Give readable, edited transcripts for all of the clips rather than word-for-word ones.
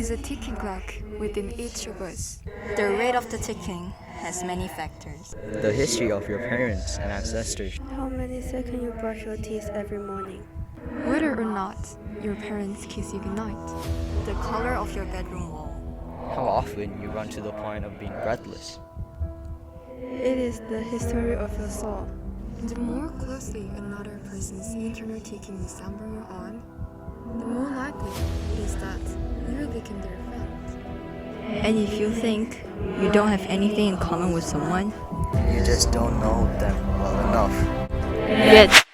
is a ticking clock within each of us. The rate of the ticking has many factors. The history of your parents and ancestors. How many seconds you brush your teeth every morning? Whether or not your parents kiss you goodnight. The color of your bedroom wall. How often you run to the point of being breathless. It is the history of your soul. The more closely another person's internal ticking resembles your own, the more likely it is that you will become their friend. And if you think you don't have anything in common with someone, You just don't know them well enough. yet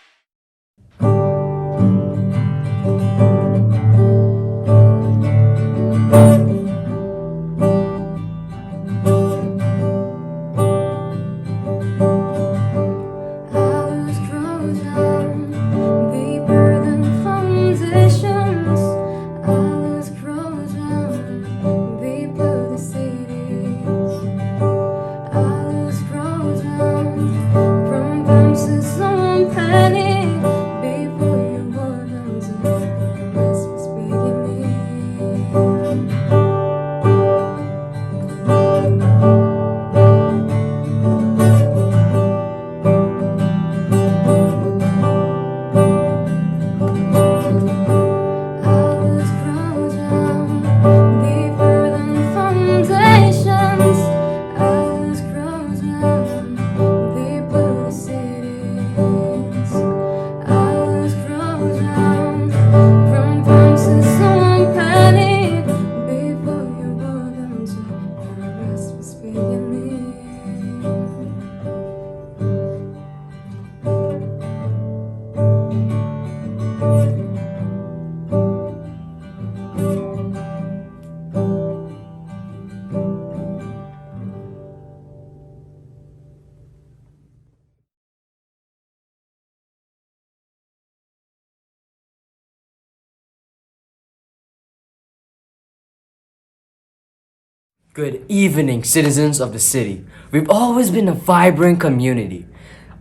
Good evening, citizens of the city. We've always been a vibrant community,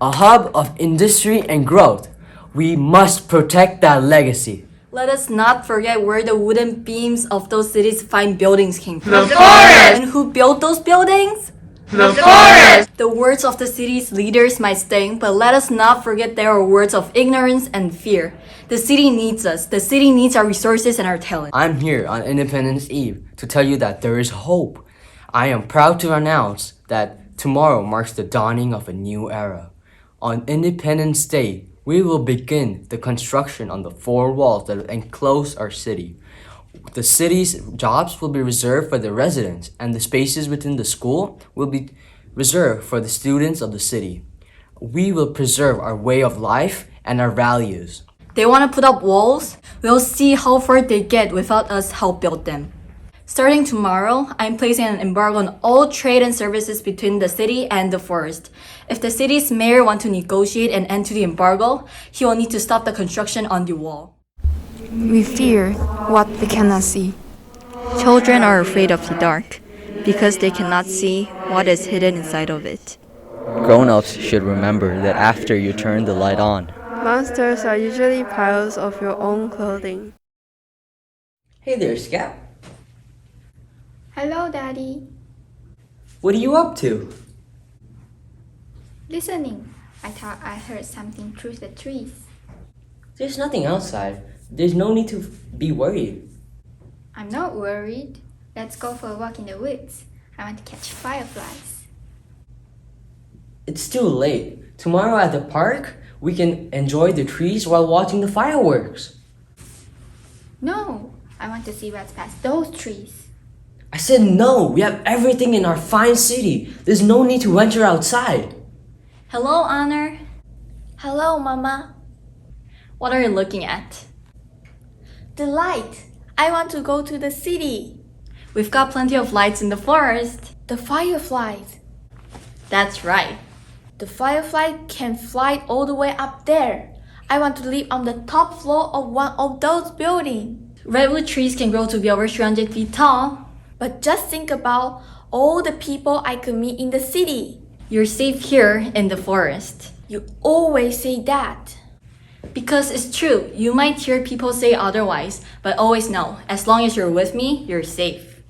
a hub of industry and growth. We must protect that legacy. let us not forget where the wooden beams of those cities' fine buildings came from. The forest! And who built those buildings? The forest! The words of the city's leaders might sting, but let us not forget there are words of ignorance and fear. The city needs us. The city needs our resources and our talent. I'm here on Independence Eve to tell you that there is hope. I am proud to announce that tomorrow marks the dawning of a new era. On Independence Day, we will begin the construction on the 4 walls that enclose our city. The city's jobs will be reserved for the residents, and the spaces within the school will be reserved for the students of the city. We will preserve our way of life and our values. They want to put up walls? We'll see how far they get without us help build them. Starting tomorrow, I'm placing an embargo on all trade and services between the city and the forest. If the city's mayor wants to negotiate an end to the embargo, he will need to stop the construction on the wall. We fear what we cannot see. Children are afraid of the dark because they cannot see what is hidden inside of it. Grown-ups should remember that after you turn the light on, Monsters are usually piles of your own clothing. Hey there, Scout. Hello, Daddy. What are you up to? Listening. I thought I heard something through the trees. There's nothing outside. There's no need to be worried. I'm not worried. Let's go for a walk in the woods. I want to catch fireflies. It's too late. Tomorrow at the park, we can enjoy the trees while watching the fireworks. No, I want to see what's past those trees. I said no. We have everything in our fine city. There's no need to venture outside. Hello, Honor. Hello, Mama. What are you looking at? The light. I want to go to the city. We've got plenty of lights in the forest. The fireflies. That's right. The firefly can fly all the way up there. I want to live on the top floor of one of those buildings. Redwood trees can grow to be over 300 feet tall. But just think about all the people I could meet in the city. You're safe here in the forest. You always say that. Because it's true, you might hear people say otherwise, but always know, as long as you're with me, you're safe.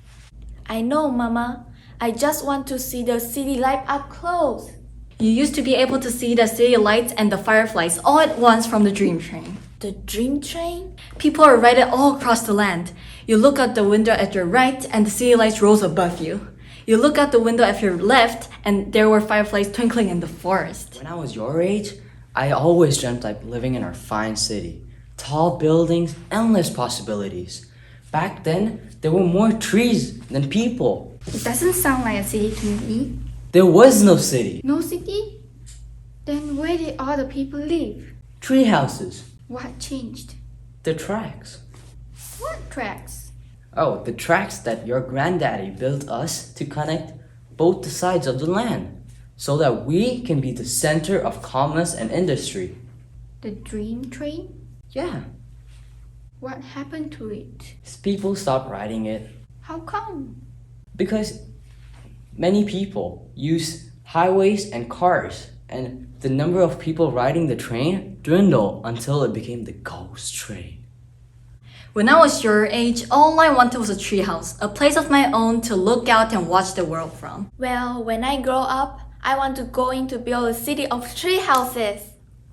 I know, Mama. I just want to see the city light up close. You used to be able to see the city lights and the fireflies all at once from the dream train. The dream train? People are right all across the land. You look out the window at your right and the city lights rose above you. You look out the window at your left and there were fireflies twinkling in the forest. When I was your age, I always dreamt like living in our fine city. Tall buildings, endless possibilities. Back then, there were more trees than people. It doesn't sound like a city to me. There was no city. No city? Then where did all the people live? Tree houses. What changed? The tracks. What tracks? Oh, the tracks that your granddaddy built us to connect both the sides of the land, so that we can be the center of commerce and industry. The dream train? Yeah. What happened to it? People stopped riding it How come? because many people use highways and cars, and the number of people riding the train dwindled until it became the ghost train. When I was your age, all I wanted was a treehouse, a place of my own to look out and watch the world from. Well, when I grow up, I want to go in to build a city of tree houses.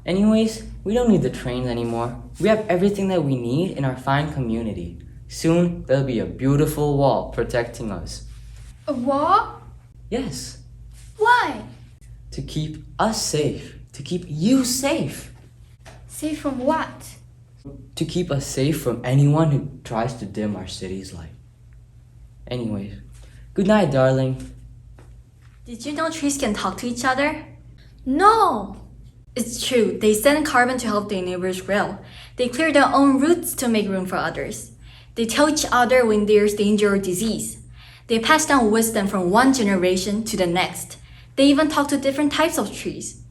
Anyways, we don't need the trains anymore. We have everything that we need in our fine community. Soon, there'll be a beautiful wall protecting us. A wall? Yes, Why? to keep us safe, to keep you safe, Safe from what? to keep us safe from anyone who tries to dim our city's light. Anyways, good night, darling. Did you know trees can talk to each other? No! It's true, they send carbon to help their neighbors grow. They clear their own roots to make room for others. They tell each other when there's danger or disease. They pass down wisdom from one generation to the next. They even talk to different types of trees.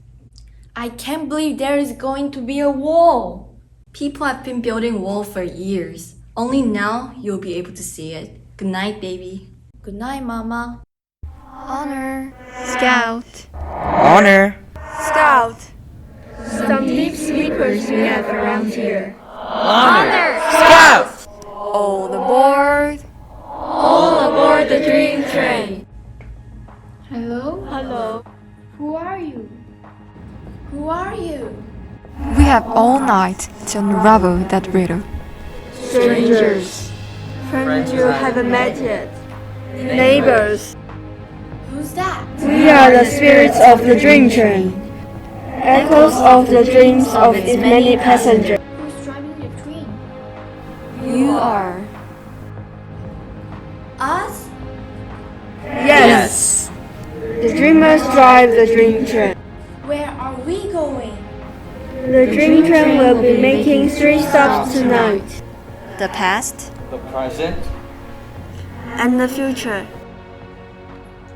I can't believe there is going to be a wall. People have been building walls for years. Only now you'll be able to see it. Good night, baby. Good night, Mama. Honor. Scout. Honor! Scout. Some deep sleepers we have around here. Scout! All aboard. All aboard the dream train. Hello? Hello. Who are you? Who are you? We have all night to unravel that riddle. Strangers. Friends you haven't met yet. Neighbors. Who's that? We are the spirits of the dream train. Echoes of the dreams of its many passengers. Who's driving the train? You are. Us? Yes. The dreamers drive the dream train. Where are we going? The dream train will be making 3 stops tonight. The past? The present? And the future.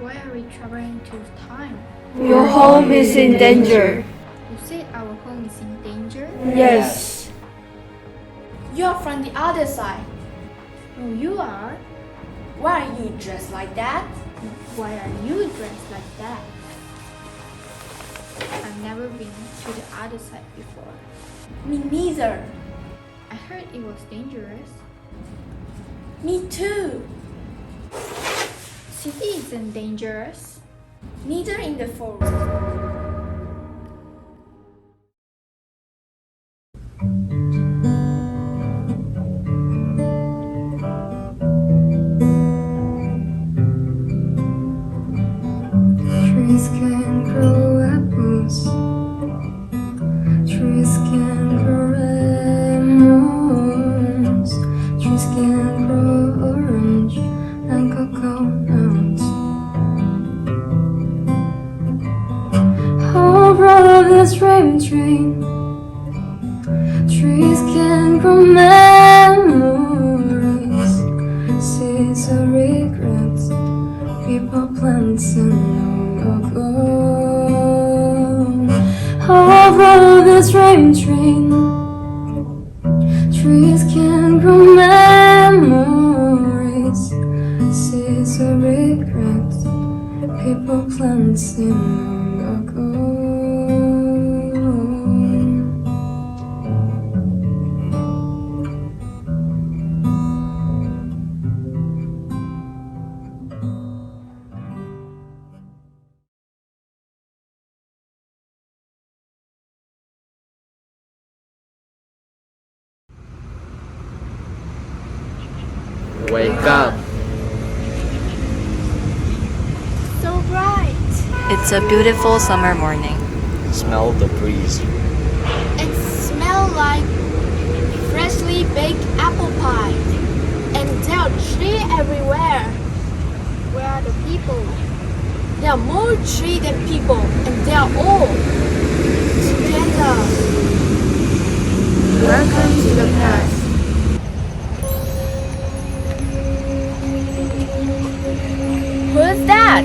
Why are we traveling to time? Your home is in danger. You said our home is in danger? Yes. You're from the other side. No, you are. Why are you dressed like that? Why are you dressed like that? I've never been to the other side before. Me neither. I heard it was dangerous. Me too. City isn't dangerous. Neither in the forest. Trees can grow apples. Trees can grow lemons. Trees can grow orange and coconuts. Over this dream train, trees can grow memories, seeds of regrets, people, plants, and long ago. Over this dream train, trees can grow memories, seeds of regrets, people, plants, and long ago. Wake up. So bright. It's a beautiful summer morning. Smell the breeze. It smells like freshly baked apple pie. And there are trees everywhere. Where are the people? There are more trees than people, and they are all together. Welcome to the past. Who's that?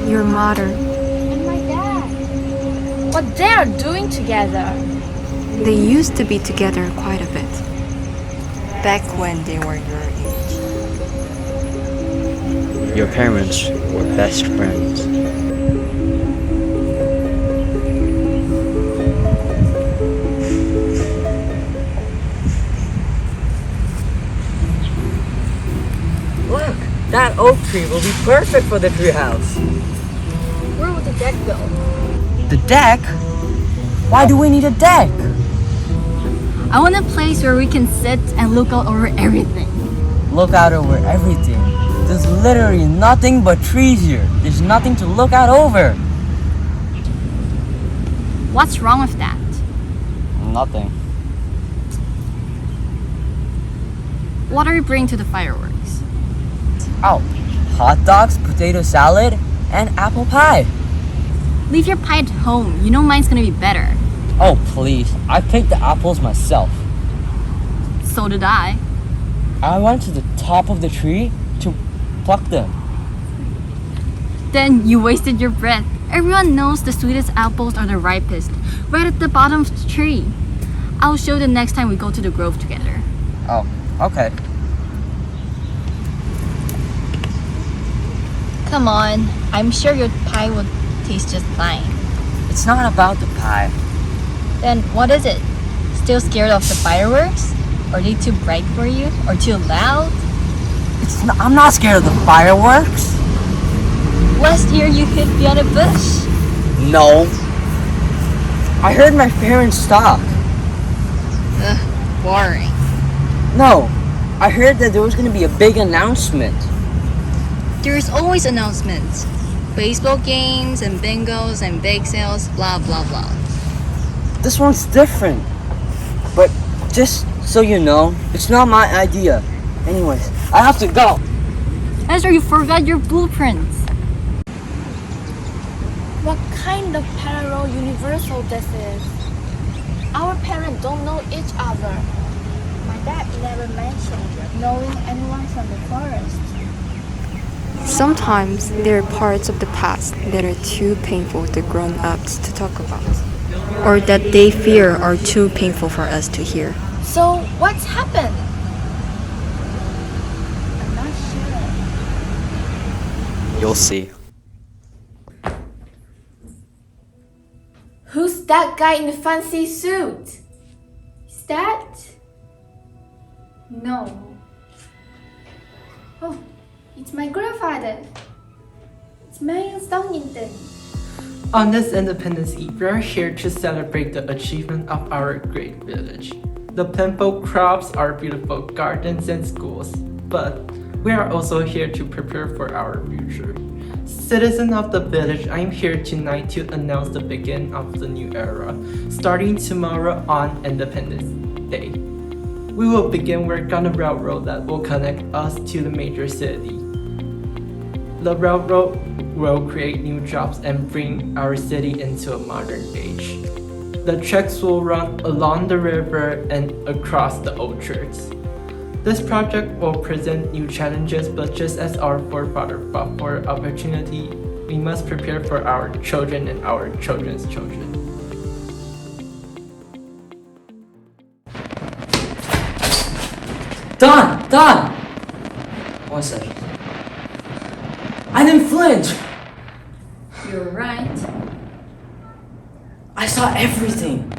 Your mother. And my dad. What they are doing together? They used to be together quite a bit. Back when they were your age. Your parents were best friends. Look, that oak tree will be perfect for the treehouse. Where would the deck go? The deck? Why do we need a deck? I want a place where we can sit and look out over everything. Look out over everything. There's literally nothing but trees here. There's nothing to look out over. What's wrong with that? Nothing. What are you bringing to the fireworks? Oh, hot dogs, potato salad, and apple pie. Leave your pie at home. You know mine's gonna be better. Oh, please. I picked the apples myself. So did I. I went to the top of the tree to pluck them. Then you wasted your breath. Everyone knows the sweetest apples are the ripest, right at the bottom of the tree. I'll show you the next time we go to the grove together. Oh, okay. Come on, I'm sure your pie will taste just fine. It's not about the pie. Then what is it? Still scared of the fireworks? Are they too bright for you? Or too loud? I'm not scared of the fireworks. Last year you hid behind a bush. No. I heard my parents talk. Boring. No. I heard that there was going to be a big announcement. There's always announcements. Baseball games and bingos and bake sales, blah blah blah. This one's different. But just so you know, it's not my idea. Anyways, I have to go. Ezra, you forgot your blueprints. What kind of parallel universal this is? Our parents don't know each other. My dad never mentioned knowing anyone from the forest. Sometimes there are parts of the past that are too painful to grown-ups to talk about, or that they fear are too painful for us to hear. So, what's happened? I'm not sure. You'll see. Who's that guy in the fancy suit? Is that? No. Oh, it's my grandfather. It's Miles Donington. On this Independence Eve, we are here to celebrate the achievement of our great village. The plentiful crops, our beautiful gardens and schools, but we are also here to prepare for our future. Citizen of the village, I am here tonight to announce the beginning of the new era, starting tomorrow on Independence Day. We will begin work on a railroad that will connect us to the major city. The railroad will create new jobs and bring our city into a modern age. The tracks will run along the river and across the orchards. This project will present new challenges, but just as our forefathers fought for opportunity, we must prepare for our children and our children's children. Don! 1 second. I didn't flinch! You're right. I saw everything.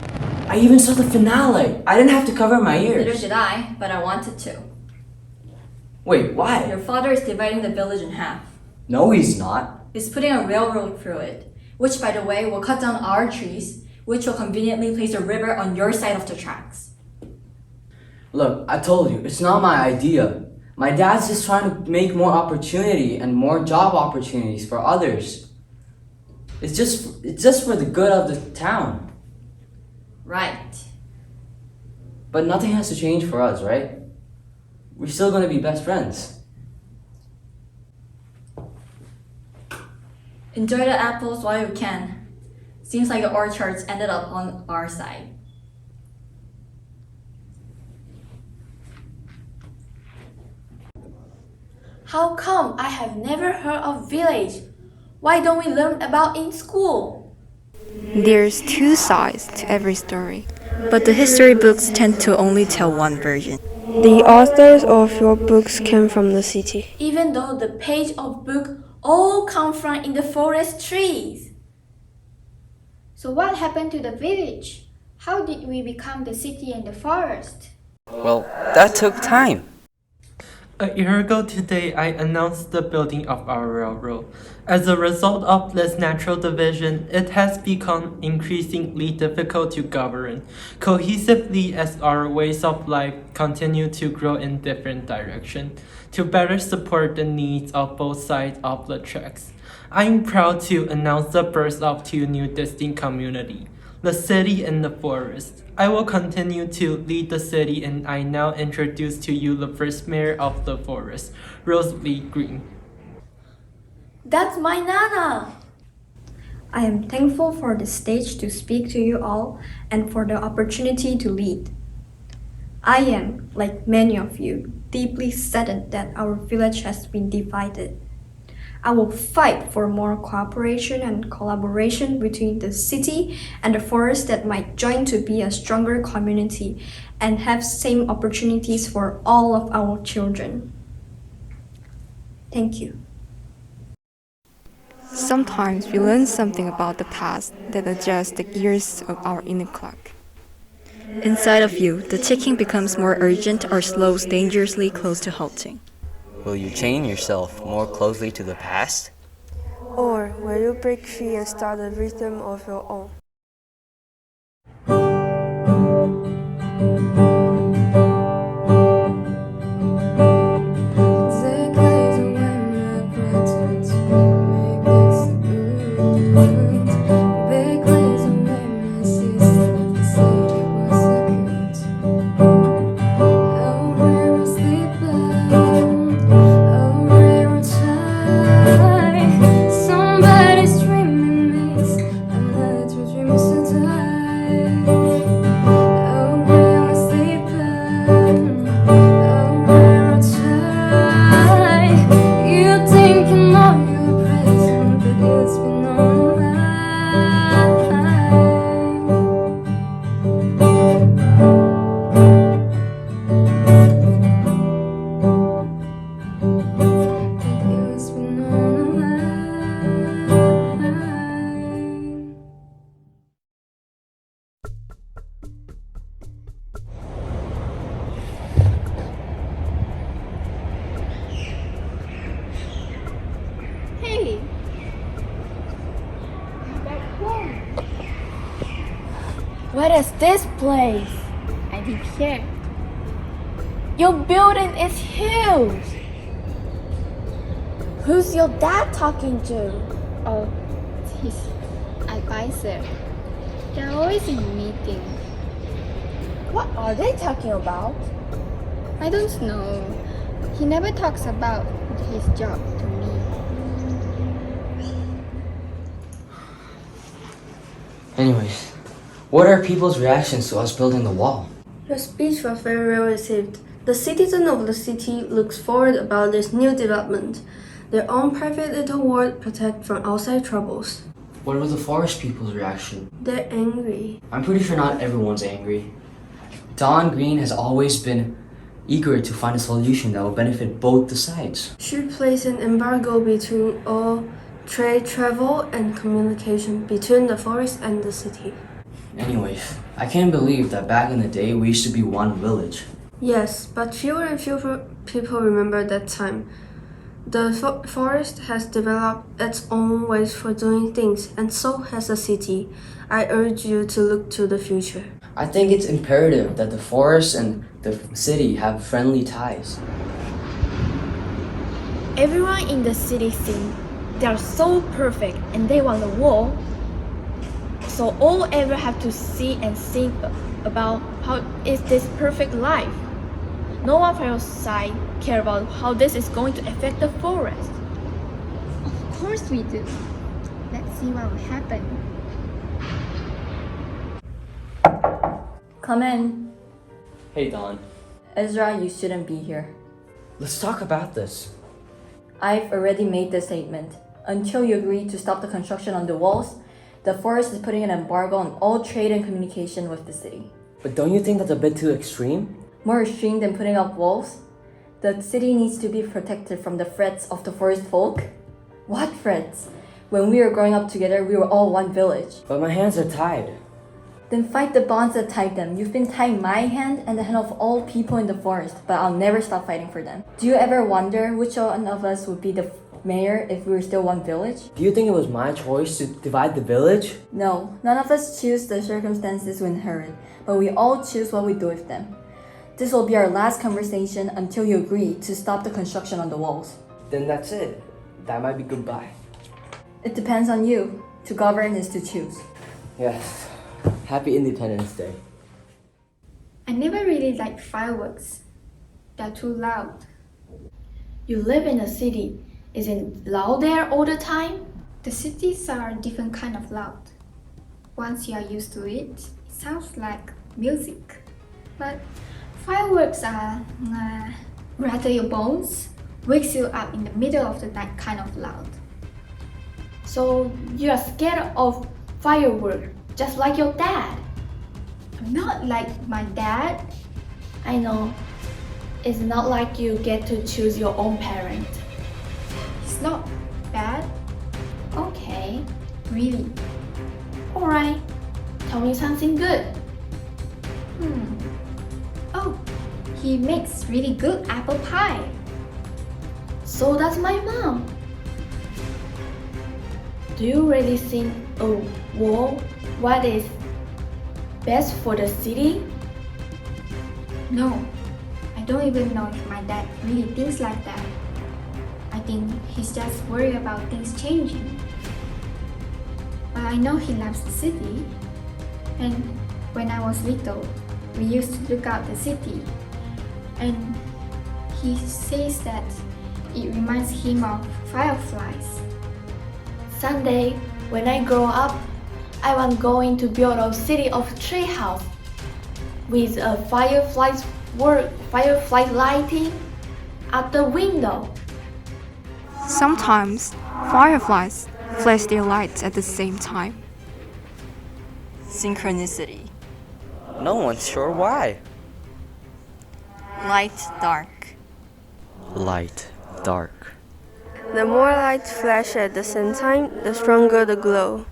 I even saw the finale. I didn't have to cover my Neither ears. did I, but I wanted to. Wait, why? Your father is dividing the village in half. No, he's not. He's putting a railroad through it, which, by the way, will cut down our trees, which will conveniently place a river on your side of the tracks. Look, I told you, it's not my idea. My dad's just trying to make more opportunity and more job opportunities for others. It's just for the good of the town. Right. But nothing has to change for us, right? We're still gonna be best friends. Enjoy the apples while you can. Seems like the orchards ended up on our side. How come I have never heard of village? Why don't we learn about in school? There's two sides to every story. But the history books tend to only tell one version. The authors of your books came from the city. Even though the page of book all come from in the forest trees. So what happened to the village? How did we become the city and the forest? Well, that took time. A year ago today, I announced the building of our railroad. As a result of this natural division, it has become increasingly difficult to govern cohesively as our ways of life continue to grow in different directions to better support the needs of both sides of the tracks. I am proud to announce the birth of two new distinct communities, the city and the forest. I will continue to lead the city, and I now introduce to you the first mayor of the forest, Rosalie Green. That's my Nana! I am thankful for the stage to speak to you all and for the opportunity to lead. I am, like many of you, deeply saddened that our village has been divided. I will fight for more cooperation and collaboration between the city and the forest that might join to be a stronger community and have same opportunities for all of our children. Thank you. Sometimes we learn something about the past that adjusts the gears of our inner clock. Inside of you, the ticking becomes more urgent or slows dangerously close to halting. Will you chain yourself more closely to the past? Or will you break free and start a rhythm of your own? Hey! Back home. What is this place? I live here. Your building is huge! Who's your dad talking to? Oh, his advisor. They're always in meetings. What are they talking about? I don't know. He never talks about his job to me. Anyways, what are people's reactions to us building the wall? Your speech was very well received. The citizens of the city looks forward about this new development. Their own private little world protect from outside troubles. What was the forest people's reaction? They're angry. I'm pretty sure not everyone's angry. Don Green has always been eager to find a solution that will benefit both the sides. Should place an embargo between all trade, travel, and communication between the forest and the city. Anyways, I can't believe that back in the day we used to be one village. Yes, but fewer and fewer people remember that time. The forest has developed its own ways for doing things, and so has the city. I urge you to look to the future. I think it's imperative that the forest and the city have friendly ties. Everyone in the city thinks they are so perfect and they want the world. So all ever have to see and think about how is this perfect life. No one from your side care about how this is going to affect the forest. Of course we do. Let's see what will happen. Come in. Hey, Don. Ezra, you shouldn't be here. Let's talk about this. I've already made the statement. Until you agree to stop the construction on the walls, the forest is putting an embargo on all trade and communication with the city. But don't you think that's a bit too extreme? More extreme than putting up walls? The city needs to be protected from the threats of the forest folk. What threats? When we were growing up together, we were all one village. But my hands are tied. Then fight the bonds that tied them. You've been tying my hand and the hand of all people in the forest, but I'll never stop fighting for them. Do you ever wonder which one of us would be the mayor if we were still one village? Do you think it was my choice to divide the village? No, none of us choose the circumstances we inherit, but we all choose what we do with them. This will be our last conversation until you agree to stop the construction on the walls. Then that's it. That might be goodbye. It depends on you. To govern is to choose. Yes. Happy Independence Day. I never really liked fireworks. They're too loud. You live in a city. Is it loud there all the time? The cities are a different kind of loud. Once you are used to it, it sounds like music. But fireworks are rattle your bones, wakes you up in the middle of the night kind of loud. So you are scared of fireworks, just like your dad. I'm not like my dad. I know. It's not like you get to choose your own parent. It's not bad. Okay. Really. Alright. Tell me something good. Oh, he makes really good apple pie. So does my mom. Do you really think a wall what is best for the city? No, I don't even know if my dad really thinks like that. I think he's just worried about things changing. But I know he loves the city. And when I was little, we used to look out the city. And he says that it reminds him of fireflies. Someday, when I grow up, I want going to build a city of tree house with a firefly lighting at the window. Sometimes, fireflies flash their lights at the same time. Synchronicity. No one's sure why. Light, dark. Light, dark. The more lights flash at the same time, the stronger the glow.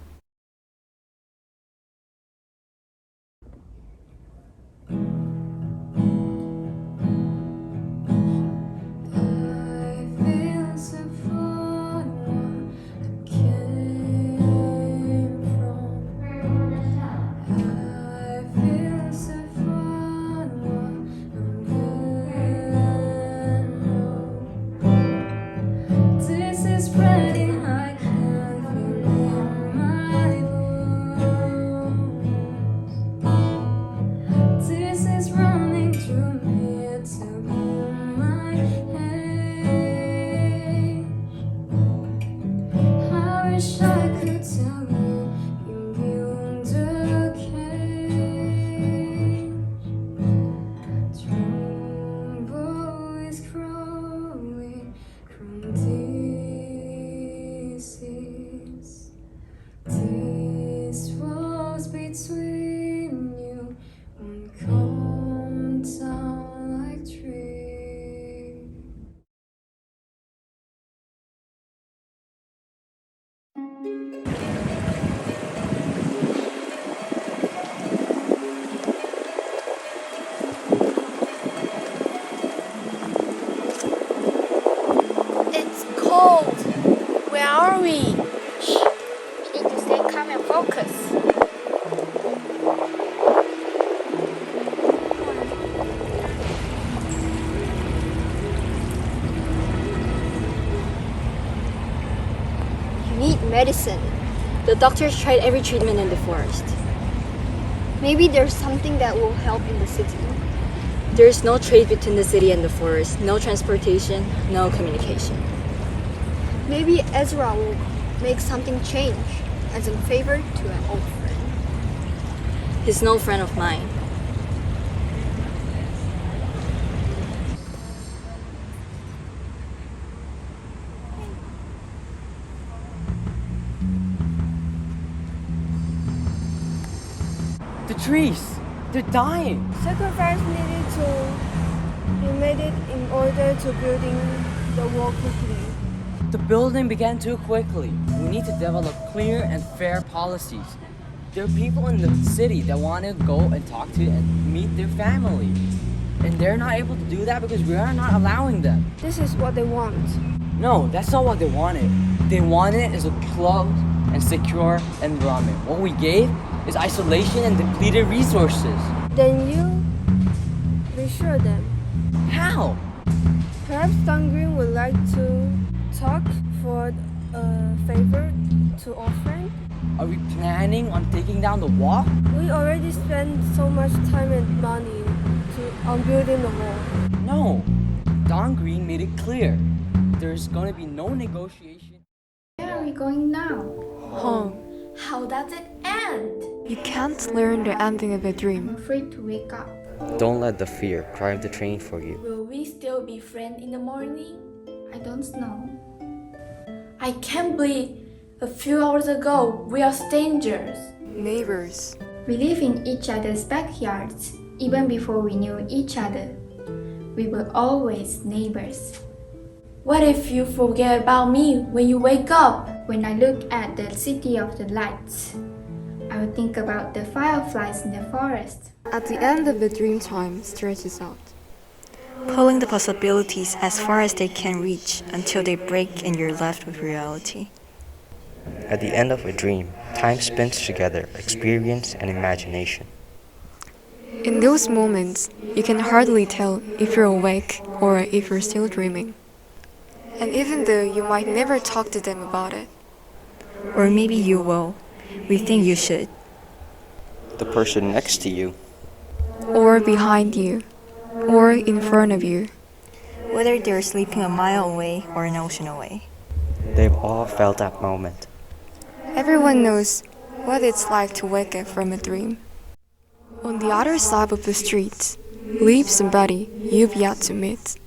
It's cold. Where are we? Shh! You need to stay calm and focus. medicine. The doctors tried every treatment in the forest. Maybe there's something that will help in the city. There's no trade between the city and the forest, no transportation, no communication. Maybe Ezra will make something change as a favor to an old friend. He's no friend of mine. The trees, they're dying. Sacrifice needed to be made it in order to building the wall quickly. The building began too quickly. We need to develop clear and fair policies. There are people in the city that want to go and talk to and meet their family. And they're not able to do that because we are not allowing them. This is what they want. No, that's not what they wanted. They wanted is a closed and secure environment. What we gave is isolation and depleted resources. Then you reassure them. How? Perhaps Don Green would like to talk for a favor to our friend. Are we planning on taking down the wall? We already spent so much time and money on building the wall. No. Don Green made it clear. There's going to be no negotiation. Where are we going now? Home. How does it end? You can't learn the ending of a I'm dream. afraid to wake up. Don't let the fear drive the train for you. Will we still be friends in the morning? I don't know. I can't believe a few hours ago we are strangers. Neighbors. We live in each other's backyards. Even before we knew each other, we were always neighbors. What if you forget about me when you wake up? When I look at the city of the lights, I will think about the fireflies in the forest. At the end of the dream time stretches out. Pulling the possibilities as far as they can reach until they break and you're left with reality. At the end of a dream, time spins together experience and imagination. In those moments, you can hardly tell if you're awake or if you're still dreaming. And even though you might never talk to them about it, Or maybe you will. We think you should. The person next to you, or behind you, or in front of you, Whether they're sleeping a mile away or an ocean away. they've all felt that moment. everyone knows what it's like to wake up from a dream. On the other side of the street, lives somebody you've yet to meet.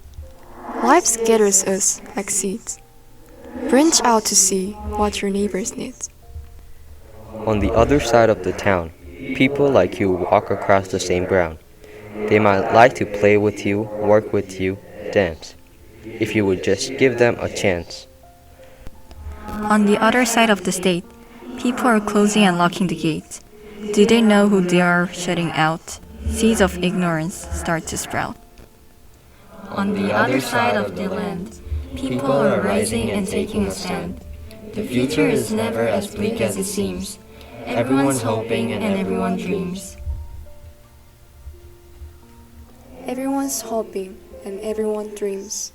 Life scatters us like seeds. Branch out to see what your neighbors need. On the other side of the town, people like you walk across the same ground. They might like to play with you, work with you, dance, if you would just give them a chance. On the other side of the state, people are closing and locking the gates. Do they know who they are shutting out? Seeds of ignorance start to sprout. On the other side of the land, people are rising and taking a stand. The future is never as bleak as it seems. Everyone's hoping and everyone dreams. Everyone's hoping and everyone dreams.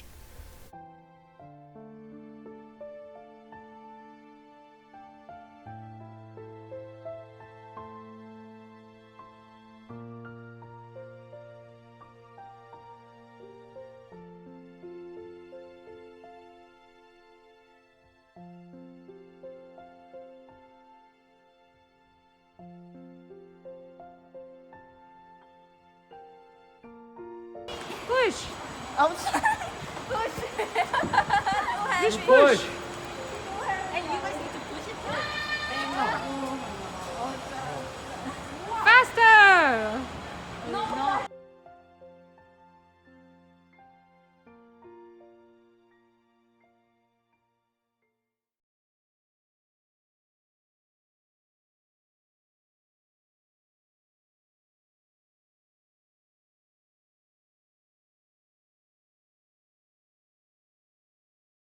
Push! I'm sorry. Push! Just push!